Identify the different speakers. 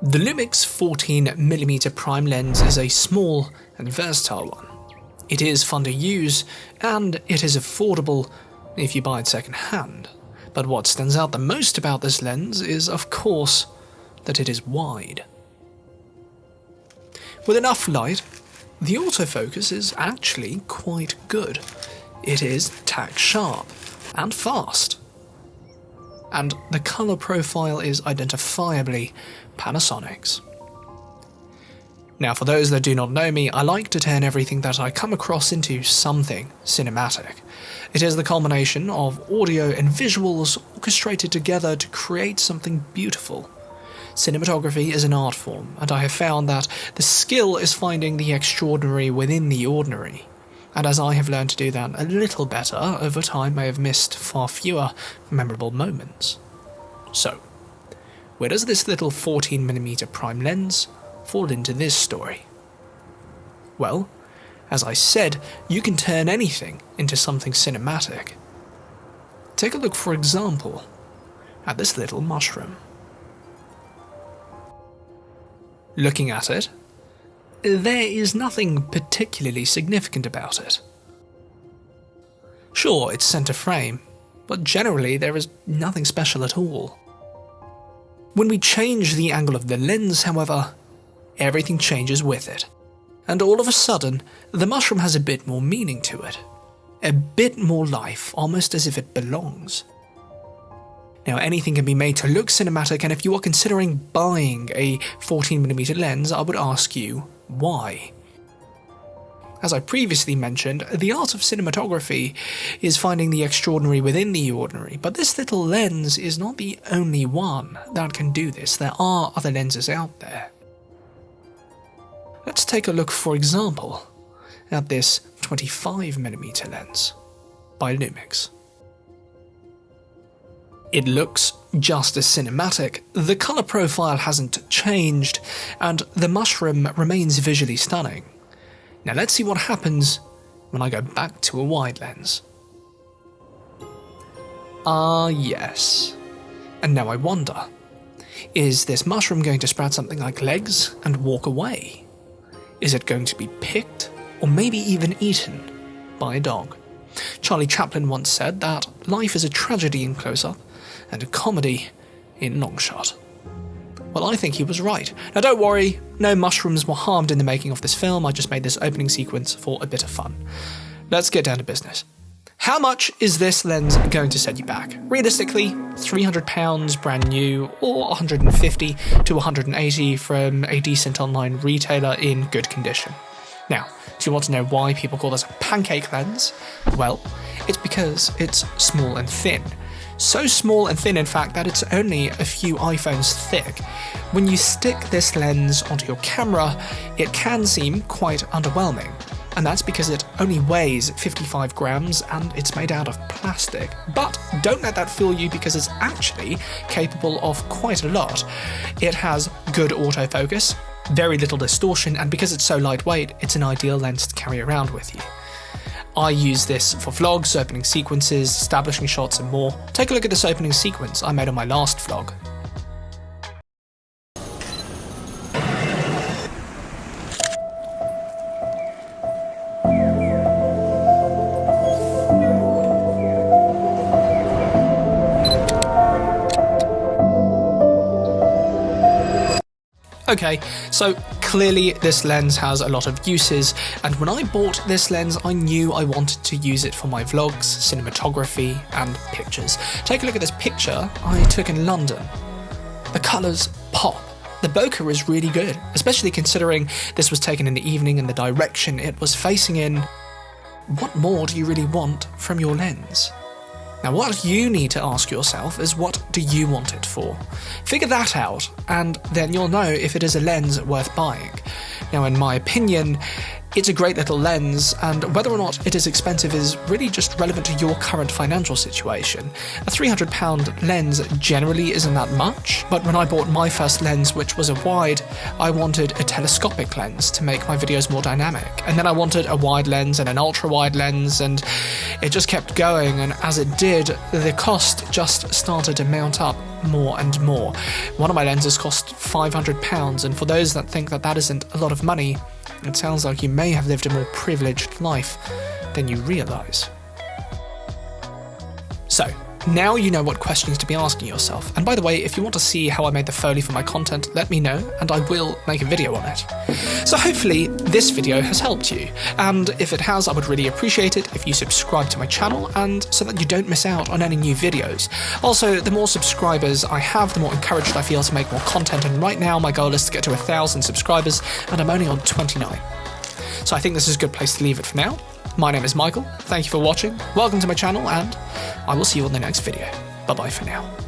Speaker 1: The LUMIX 14mm prime lens is a small and versatile one. It is fun to use, and it is affordable if you buy it second hand. But what stands out the most about this lens is, of course, that it is wide. With enough light, the autofocus is actually quite good. It is tack sharp and fast. And the colour profile is identifiably Panasonic's. Now, for those that do not know me, I like to turn everything that I come across into something cinematic. It is the culmination of audio and visuals orchestrated together to create something beautiful. Cinematography is an art form, and I have found that the skill is finding the extraordinary within the ordinary. And as I have learned to do that a little better over time, I have missed far fewer memorable moments. So, where does this little 14mm prime lens fall into this story? Well, as I said, you can turn anything into something cinematic. Take a look, for example, at this little mushroom. Looking at it, there is nothing particularly significant about it. Sure, it's center frame, but generally there is nothing special at all. When we change the angle of the lens, however, everything changes with it. And all of a sudden, the mushroom has a bit more meaning to it. A bit more life, almost as if it belongs. Now, anything can be made to look cinematic, and if you are considering buying a 14mm lens, I would ask you, why? As I previously mentioned, the art of cinematography is finding the extraordinary within the ordinary, but this little lens is not the only one that can do this. There are other lenses out there. Let's take a look, for example, at this 25mm lens by LUMIX. It looks just as cinematic, the colour profile hasn't changed, and the mushroom remains visually stunning. Now let's see what happens when I go back to a wide lens. Ah yes. And now I wonder, is this mushroom going to sprout something like legs and walk away? Is it going to be picked, or maybe even eaten, by a dog? Charlie Chaplin once said that life is a tragedy in close-up, and a comedy in long shot. Well, I think he was right. Now don't worry, no mushrooms were harmed in the making of this film, I just made this opening sequence for a bit of fun. Let's get down to business. How much is this lens going to set you back? Realistically, £300 brand new, or £150 to £180 from a decent online retailer in good condition. Now, do you want to know why people call this a pancake lens? Well, it's because it's small and thin. So small and thin, in fact, that it's only a few iPhones thick. When you stick this lens onto your camera, it can seem quite underwhelming. And that's because it only weighs 55 grams and it's made out of plastic. But don't let that fool you, because it's actually capable of quite a lot. It has good autofocus, very little distortion, and because it's so lightweight, it's an ideal lens to carry around with you. I use this for vlogs, opening sequences, establishing shots and more. Take a look at this opening sequence I made on my last vlog. Okay, so clearly this lens has a lot of uses, and when I bought this lens I knew I wanted to use it for my vlogs, cinematography and pictures. Take a look at this picture I took in London. The colours pop. The bokeh is really good, especially considering this was taken in the evening and the direction it was facing in. What more do you really want from your lens? Now what you need to ask yourself is, what do you want it for? Figure that out, and then you'll know if it is a lens worth buying. Now in my opinion, it's a great little lens, and whether or not it is expensive is really just relevant to your current financial situation. A £300 lens generally isn't that much, but when I bought my first lens, which was a wide, I wanted a telescopic lens to make my videos more dynamic. And then I wanted a wide lens and an ultra-wide lens, and it just kept going, and as it did, the cost just started to mount up more and more. One of my lenses cost £500, and for those that think that that isn't a lot of money, it sounds like you may have lived a more privileged life than you realise. So, now you know what questions to be asking yourself. And by the way, if you want to see how I made the Foley for my content, let me know, and I will make a video on it. So hopefully this video has helped you, and if it has, I would really appreciate it if you subscribe to my channel, and so that you don't miss out on any new videos. Also, the more subscribers I have, the more encouraged I feel to make more content, and right now my goal is to get to 1,000 subscribers, and I'm only on 29. So I think this is a good place to leave it for now. My name is Michael, thank you for watching, welcome to my channel, and I will see you on the next video. Bye bye for now.